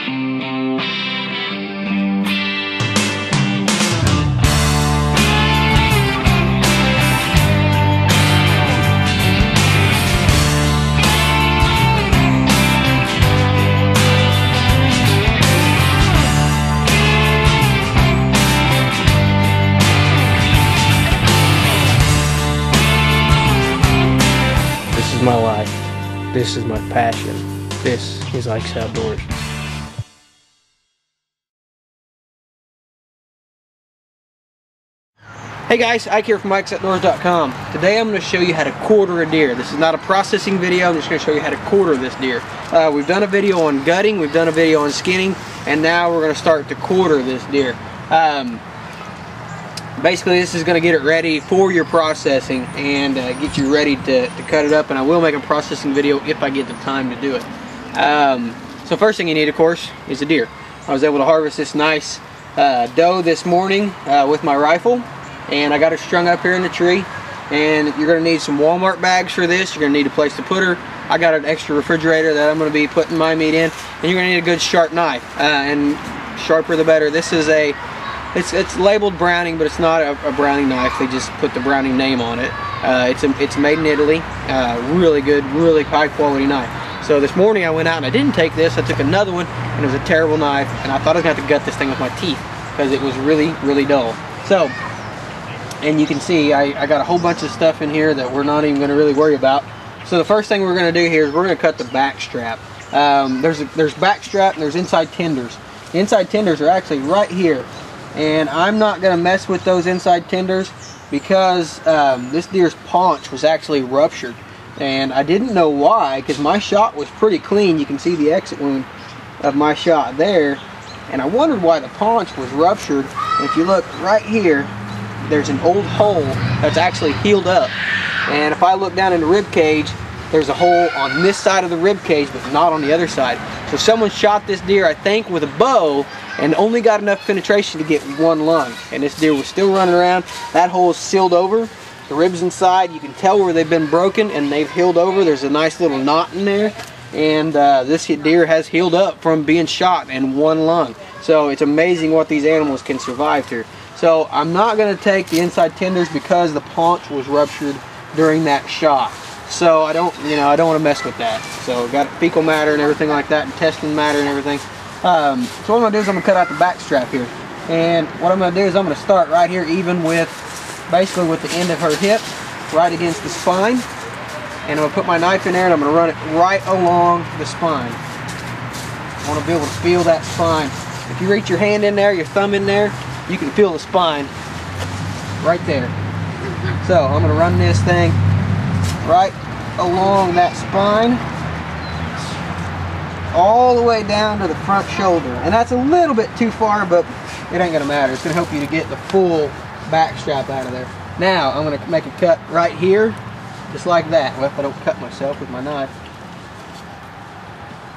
This is my life. This is my passion. This is Ike's Outdoors. Hey guys, Ike here from IkesOutdoors.com. Today I'm going to show you how to quarter a deer. This is not a processing video, I'm just going to show you how to quarter this deer. We've done a video on gutting, we've done a video on skinning, and now we're going to start to quarter this deer. Basically, this is going to get it ready for your processing and get you ready to cut it up, and I will make a processing video if I get the time to do it. So first thing you need, of course, is a deer. I was able to harvest this nice doe this morning with my rifle, and I got her strung up here in the tree. And you're going to need some Walmart bags for this. You're going to need a place to put her. I got an extra refrigerator that I'm going to be putting my meat in, and you're going to need a good sharp knife, and sharper the better. This is a It's labeled Browning, but it's not a Browning knife. They just put the Browning name on it. It's made in Italy. Really good, really high quality knife. So this morning I went out and I didn't take this. I took another one, and it was a terrible knife, and I thought I was going to have to gut this thing with my teeth because it was really, really dull. So, and you can see I got a whole bunch of stuff in here that we're not even going to really worry about. So the first thing we're going to do here is we're going to cut the back strap. There's back strap and there's inside tenders. The inside tenders are actually right here. And I'm not going to mess with those inside tenders because this deer's paunch was actually ruptured. And I didn't know why, because my shot was pretty clean. You can see the exit wound of my shot there. And I wondered why the paunch was ruptured. And if you look right here, there's an old hole that's actually healed up. And if I look down in the rib cage, there's a hole on this side of the rib cage, but not on the other side. So someone shot this deer, I think, with a bow, and only got enough penetration to get one lung. And this deer was still running around. That hole is sealed over. The ribs inside, you can tell where they've been broken and they've healed over. There's a nice little knot in there. And this deer has healed up from being shot in one lung. So it's amazing what these animals can survive here. So I'm not going to take the inside tenders because the paunch was ruptured during that shot. So I don't want to mess with that. So got fecal matter and everything like that, intestine matter and everything. So what I'm going to do is I'm going to cut out the back strap here. And what I'm going to do is I'm going to start right here even with, basically with the end of her hip, right against the spine. And I'm going to put my knife in there and I'm going to run it right along the spine. I want to be able to feel that spine. If you reach your hand in there, your thumb in there, you can feel the spine right there. So I'm going to run this thing right along that spine, all the way down to the front shoulder. And that's a little bit too far, but it ain't gonna matter. It's gonna help you to get the full back strap out of there. Now I'm gonna make a cut right here, just like that. Well, if I don't cut myself with my knife.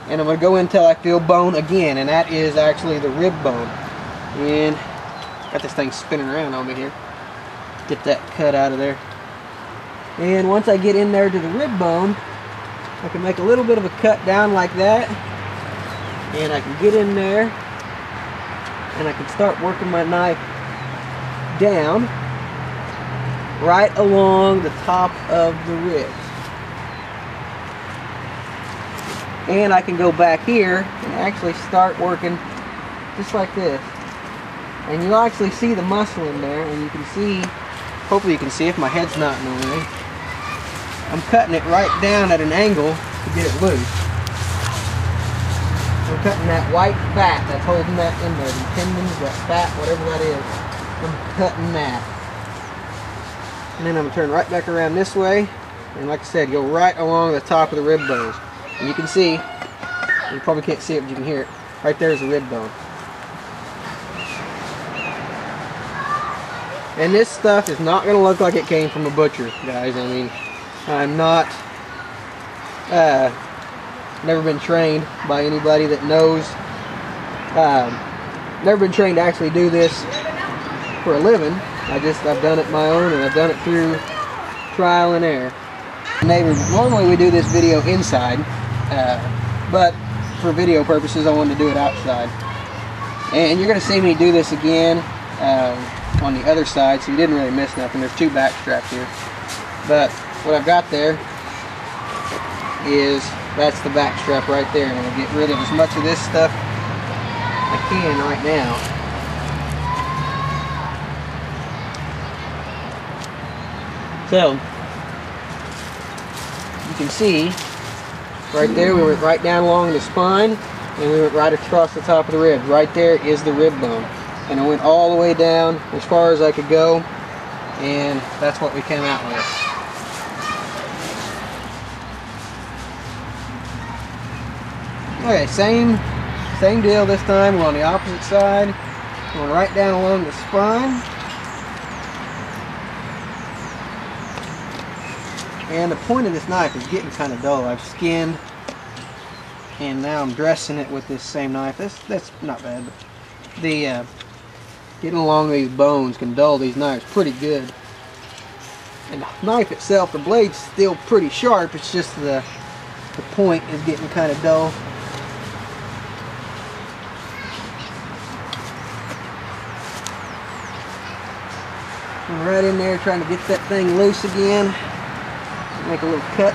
And I'm gonna go in until I feel bone again, and that is actually the rib bone. And got this thing spinning around on me here. Get that cut out of there. And once I get in there to the rib bone, I can make a little bit of a cut down like that, and I can get in there and I can start working my knife down right along the top of the ribs. And I can go back here and actually start working just like this. And you'll actually see the muscle in there, and you can see, hopefully you can see if my head's not in the way. I'm cutting it right down at an angle to get it loose. I'm cutting that white fat that's holding that in there, the tendons, that fat, whatever that is. I'm cutting that. And then I'm going to turn right back around this way, and like I said, go right along the top of the rib bones. And you can see, you probably can't see it, but you can hear it. Right there is the rib bone. And this stuff is not going to look like it came from a butcher, guys. I mean, I'm not, never been trained by anybody that knows, never been trained to actually do this for a living. I've done it my own, and I've done it through trial and error. Normally we do this video inside, but for video purposes, I wanted to do it outside. And you're going to see me do this again on the other side, so you didn't really miss nothing. There's 2 back straps here. But what I've got there is, that's the back strap right there. And I'm going to get rid of as much of this stuff I can right now. So, you can see, right there we went right down along the spine, and we went right across the top of the rib. Right there is the rib bone. And I went all the way down as far as I could go, and that's what we came out with. Okay, same deal this time. We're on the opposite side. Going right down along the spine. And the point of this knife is getting kind of dull. I've skinned, and now I'm dressing it with this same knife. That's not bad, but the getting along these bones can dull these knives pretty good. And the knife itself, the blade's still pretty sharp. It's just the point is getting kind of dull. I'm right in there trying to get that thing loose again. Make a little cut.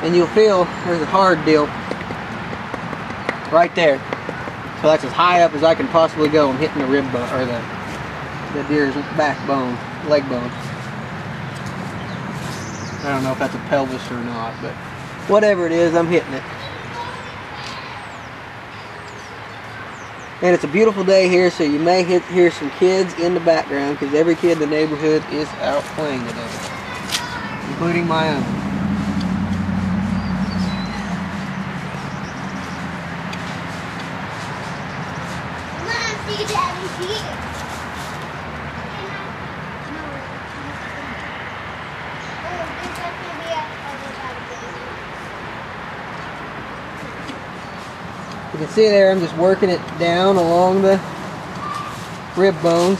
And you'll feel there's a hard deal right there. So that's as high up as I can possibly go. I'm hitting the rib bone, or the deer's backbone, leg bone. I don't know if that's a pelvis or not, but whatever it is, I'm hitting it. And it's a beautiful day here, so you may hear some kids in the background, because every kid in the neighborhood is out playing today, including my own. See Daddy's here. You can see there, I'm just working it down along the rib bones.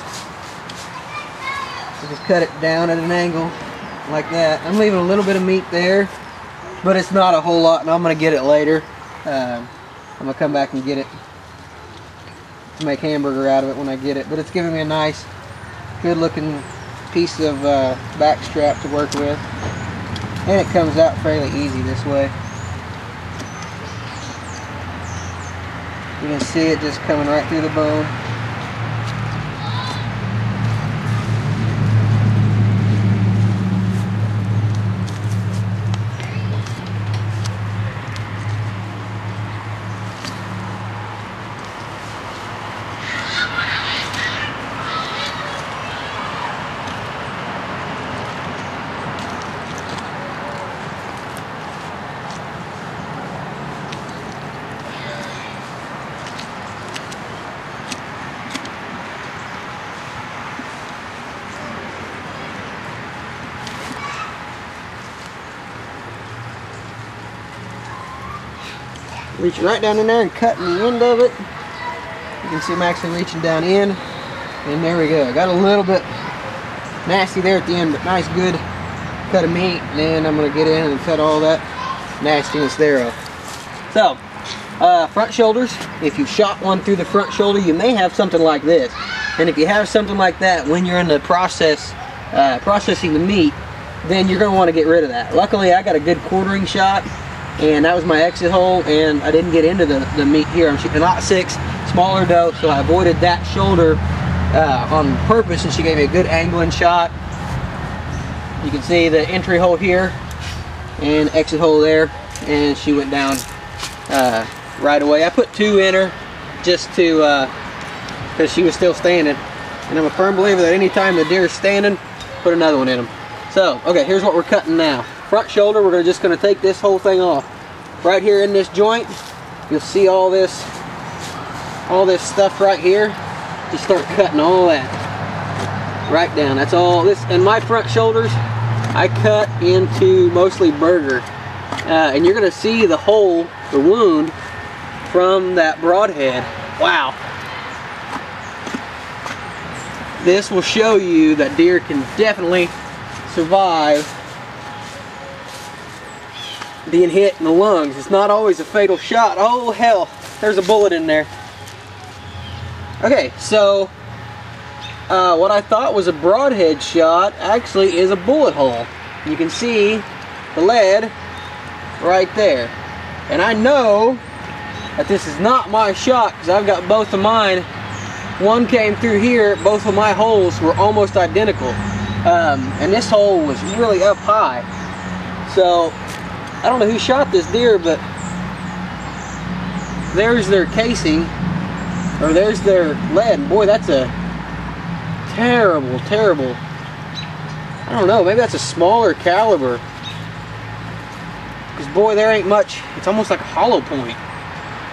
I just cut it down at an angle like that. I'm leaving a little bit of meat there, but it's not a whole lot, and I'm going to get it later. I'm going to come back and get it to make hamburger out of it when I get it. But it's giving me a nice, good looking piece of back strap to work with. And it comes out fairly easy this way. You can see it just coming right through the bone. Reaching right down in there and cutting the end of it. You can see I'm actually reaching down in, and there we go. Got a little bit nasty there at the end, but nice good cut of meat. And then I'm going to get in and cut all that nastiness there off. So, front shoulders. If you shot one through the front shoulder, you may have something like this. And if you have something like that when you're in the processing the meat, then you're going to want to get rid of that. Luckily, I got a good quartering shot, and that was my exit hole, and I didn't get into the meat here. I'm shooting an 0.6, smaller doe, so I avoided that shoulder on purpose, and she gave me a good angling shot. You can see the entry hole here and exit hole there, and she went down right away. I put 2 in her just to, because she was still standing, and I'm a firm believer that anytime the deer is standing, put another one in them. So, okay, here's what we're cutting now. Front shoulder, we're just going to take this whole thing off. Right here in this joint, you'll see all this stuff right here. Just start cutting all that right down. That's all this. And my front shoulders, I cut into mostly burger. And you're going to see the hole, the wound, from that broadhead. Wow. This will show you that deer can definitely survive being hit in the lungs. It's not always a fatal shot. Oh hell, there's a bullet in there. Okay, so what I thought was a broadhead shot actually is a bullet hole. You can see the lead right there. And I know that this is not my shot because I've got both of mine. One came through here, both of my holes were almost identical. And this hole was really up high. So, I don't know who shot this deer, but there's their casing, or there's their lead. And boy, that's a terrible, terrible, I don't know, maybe that's a smaller caliber. Because boy, there ain't much, it's almost like a hollow point.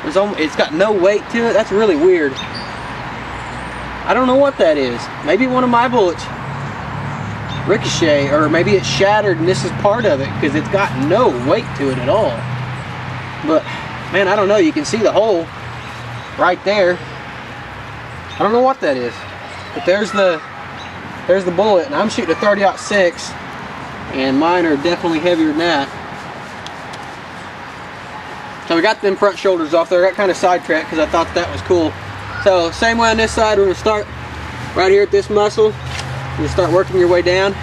It's got no weight to it. That's really weird. I don't know what that is. Maybe one of my bullets ricochet, or maybe it's shattered and this is part of it because it's got no weight to it at all. But man, I don't know. You can see the hole right there. I don't know what that is, but there's the bullet, and I'm shooting a 30-06, and mine are definitely heavier than that. So we got them front shoulders off there. I got kind of sidetracked because I thought that was cool. So same way on this side, we're going to start right here at this muscle. You start working your way down.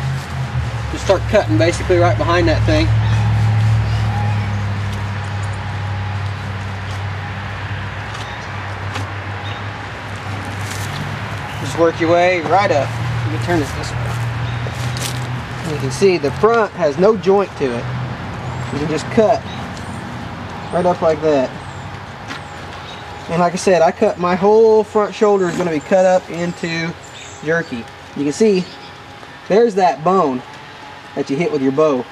Just start cutting basically right behind that thing. Just work your way right up. Let me turn this way. You can see the front has no joint to it. You can just cut right up like that. And like I said, I cut my whole front shoulder is going to be cut up into jerky. You can see there's that bone that you hit with your bow.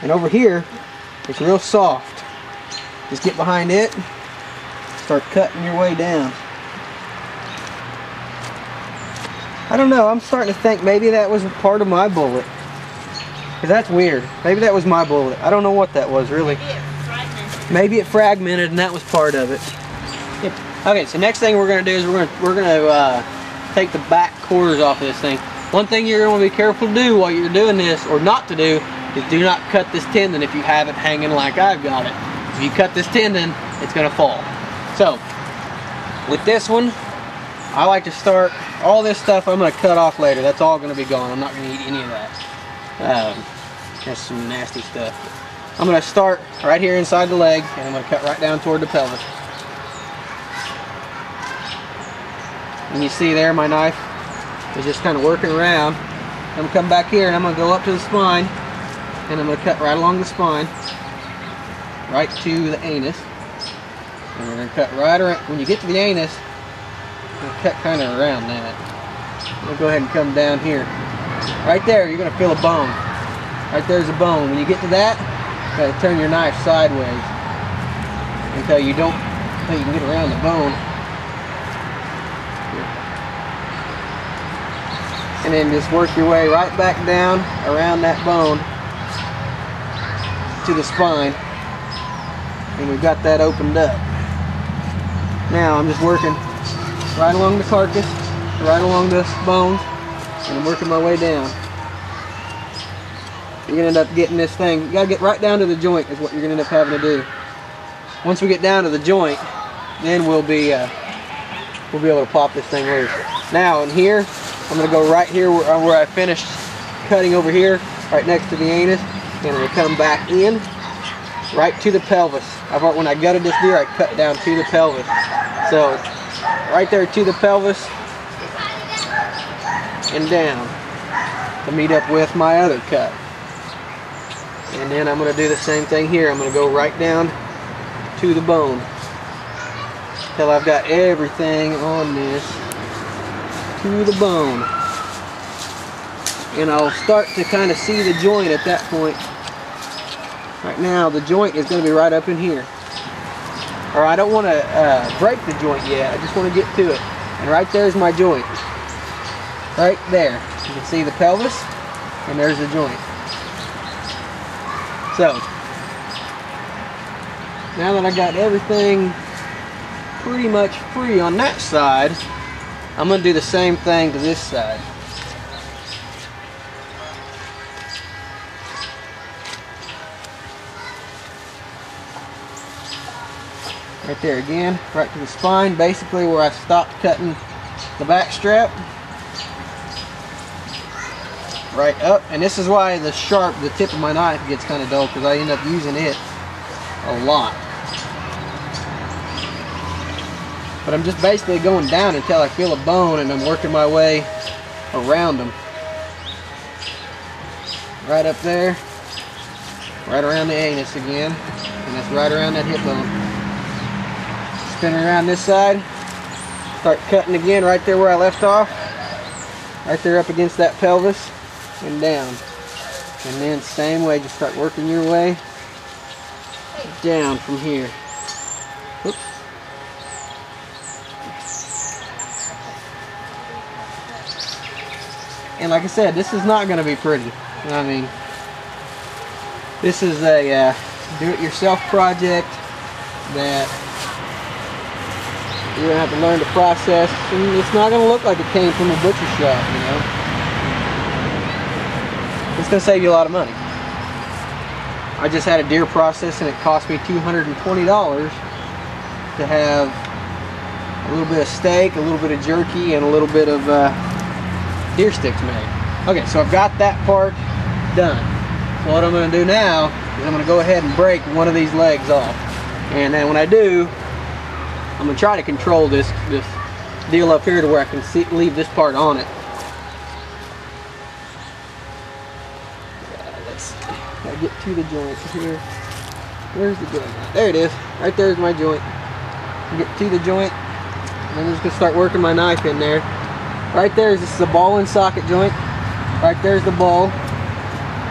And over here, it's real soft. Just get behind it, start cutting your way down. I don't know, I'm starting to think maybe that was a part of my bullet. Because that's weird. Maybe that was my bullet. I don't know what that was really. Maybe it fragmented and that was part of it. Okay, so next thing we're going to do is we're going to take the back quarters off of this thing. One thing you're going to be careful to do while you're doing this, or not to do, is do not cut this tendon if you have it hanging like I've got it. If you cut this tendon, it's going to fall. So, with this one, I like to start, all this stuff I'm going to cut off later. That's all going to be gone. I'm not going to eat any of that. That's some nasty stuff. I'm going to start right here inside the leg, and I'm going to cut right down toward the pelvis. And you see there, my knife is just kind of working around. I'm going to come back here and I'm going to go up to the spine, and I'm going to cut right along the spine, right to the anus. And we're going to cut right around. When you get to the anus, I'm going to cut kind of around that. I'm going to go ahead and come down here. Right there, you're going to feel a bone. Right there's a bone. When you get to that, you got to turn your knife sideways until you can get around the bone. And then just work your way right back down around that bone to the spine, and we've got that opened up. Now I'm just working right along the carcass, right along the bones, and I'm working my way down. You're gonna end up getting this thing, you gotta get right down to the joint is what you're gonna end up having to do. Once we get down to the joint, then we'll be able to pop this thing loose. Now in here, I'm going to go right here where I finished cutting over here, right next to the anus, and I'm going to come back in, right to the pelvis. When I gutted this deer, I cut down to the pelvis. So, right there to the pelvis, and down, to meet up with my other cut. And then I'm going to do the same thing here. I'm going to go right down to the bone, till I've got everything on this to the bone. And I'll start to kind of see the joint at that point. Right now the joint is going to be right up in here. Or I don't want to break the joint yet, I just want to get to it. And right there's my joint. Right there. You can see the pelvis, and there's the joint. So, now that I got everything pretty much free on that side, I'm going to do the same thing to this side. Right there again, right to the spine, basically where I stopped cutting the back strap. Right up, and this is why the tip of my knife gets kind of dull, because I end up using it a lot. But I'm just basically going down until I feel a bone, and I'm working my way around them. Right up there, right around the anus again, and that's right around that hip bone. Spin around this side, start cutting again right there where I left off, right there up against that pelvis and down. And then same way, just start working your way down from here. Oops. And like I said, this is not going to be pretty. I mean, this is a do-it-yourself project that you're going to have to learn to process. And it's not going to look like it came from a butcher shop, you know. It's going to save you a lot of money. I just had a deer process, and it cost me $220 to have a little bit of steak, a little bit of jerky, and a little bit of deer sticks made. Okay, so I've got that part done. So what I'm going to do now is I'm going to go ahead and break one of these legs off. And then when I do, I'm going to try to control this deal up here to where I can leave this part on it. I get to the joint here. Where's the joint? There it is. Right there's my joint. Get to the joint. And I'm just going to start working my knife in there. Right there is, this is a ball and socket joint. Right there's the ball.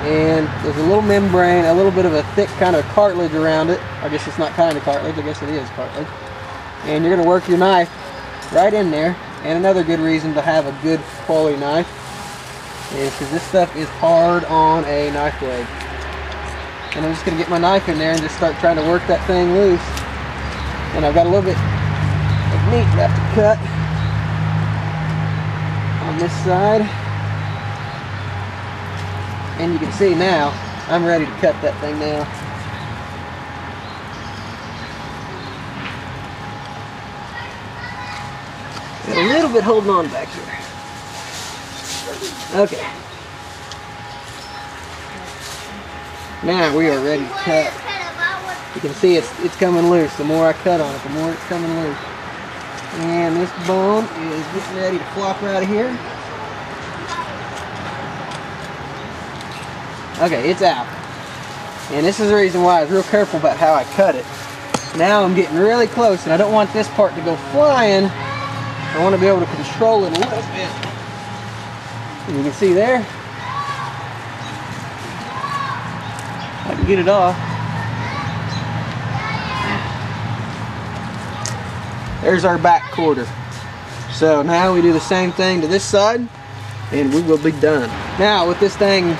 And there's a little membrane, a little bit of a thick kind of cartilage around it. I guess it's not kind of cartilage, I guess it is cartilage. And you're going to work your knife right in there. And another good reason to have a good quality knife is because this stuff is hard on a knife blade. And I'm just going to get my knife in there and just start trying to work that thing loose. And I've got a little bit of meat left to cut on this side. And you can see now, I'm ready to cut that thing now. Got a little bit holding on back here. Okay. Now we are ready to cut. You can see it's coming loose. The more I cut on it, the more it's coming loose. And this bone is getting ready to flop out of here. Okay, it's out. And this is the reason why I was real careful about how I cut it. Now I'm getting really close, and I don't want this part to go flying. I want to be able to control it a little bit. And you can see there, I can get it off. There's our back quarter. So now we do the same thing to this side, and we will be done. Now with this thing,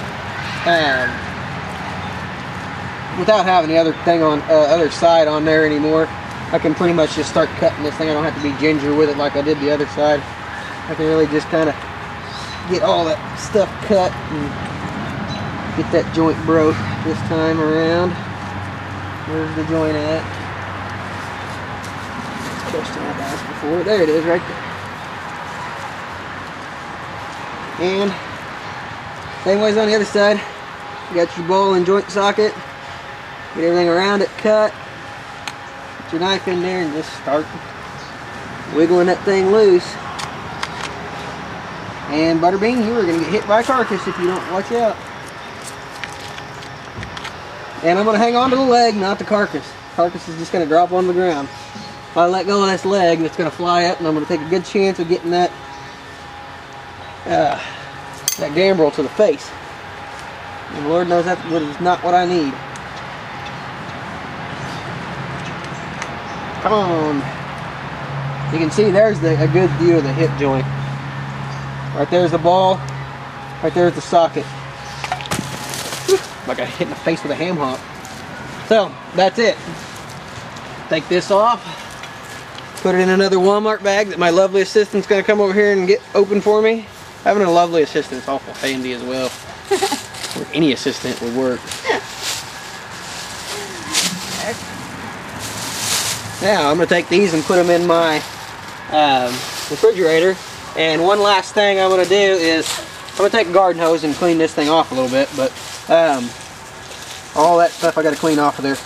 without having the other thing on other side on there anymore, I can pretty much just start cutting this thing. I don't have to be ginger with it like I did the other side. I can really just kind of get all that stuff cut and get that joint broke this time around. Where's the joint at? Question I've asked before. There it is, right there. And same way as on the other side. You got your ball and joint socket. Get everything around it cut. Put your knife in there and just start wiggling that thing loose. And Butterbean, you are going to get hit by a carcass if you don't watch out. And I'm going to hang on to the leg, not the carcass. Carcass is just going to drop on the ground. If I let go of this leg, it's going to fly up, and I'm going to take a good chance of getting that that gambrel to the face. And the Lord knows that is not what I need. Come on. You can see there's a good view of the hip joint. Right there's the ball. Right there's the socket. Like I hit in the face with a ham hock. So, that's it. Take this off. Put it in another Walmart bag that my lovely assistant's going to come over here and get open for me. Having a lovely assistant is awful handy as well. Or any assistant would work. Now I'm going to take these and put them in my refrigerator. And one last thing I'm going to do is I'm going to take a garden hose and clean this thing off a little bit. But all that stuff I got to clean off of there.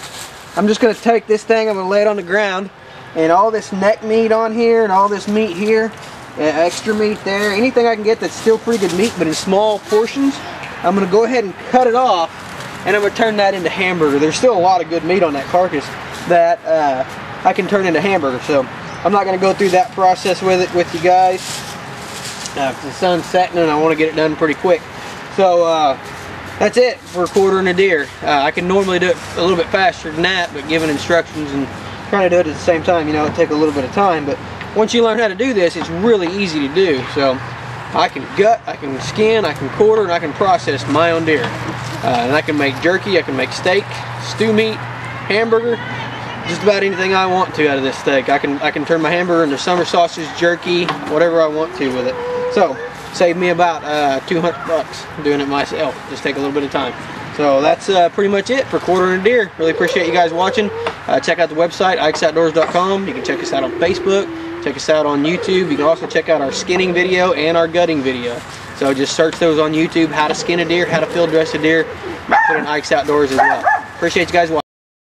I'm just going to take this thing, I'm going to lay it on the ground, and all this neck meat on here and all this meat here, extra meat there, anything I can get that's still pretty good meat but in small portions, I'm going to go ahead and cut it off, and I'm going to turn that into hamburger. There's still a lot of good meat on that carcass that I can turn into hamburger, so I'm not going to go through that process with you guys. The sun's setting and I want to get it done pretty quick. So that's it for quartering a deer. I can normally do it a little bit faster than that, but giving instructions and trying to do it at the same time, you know, it takes a little bit of time. But once you learn how to do this, it's really easy to do. So I can gut, I can skin, I can quarter, and I can process my own deer. And I can make jerky, I can make steak, stew meat, hamburger, just about anything I want to out of this steak. I can turn my hamburger into summer sausage, jerky, whatever I want to with it. So saved me about $200 doing it myself. Just take a little bit of time. So that's pretty much it for quartering a deer. Really appreciate you guys watching. Check out the website, ikesoutdoors.com. You can check us out on Facebook. Check us out on YouTube. You can also check out our skinning video and our gutting video. So just search those on YouTube, how to skin a deer, how to field dress a deer. Put in Ike's Outdoors as well. Appreciate you guys watching.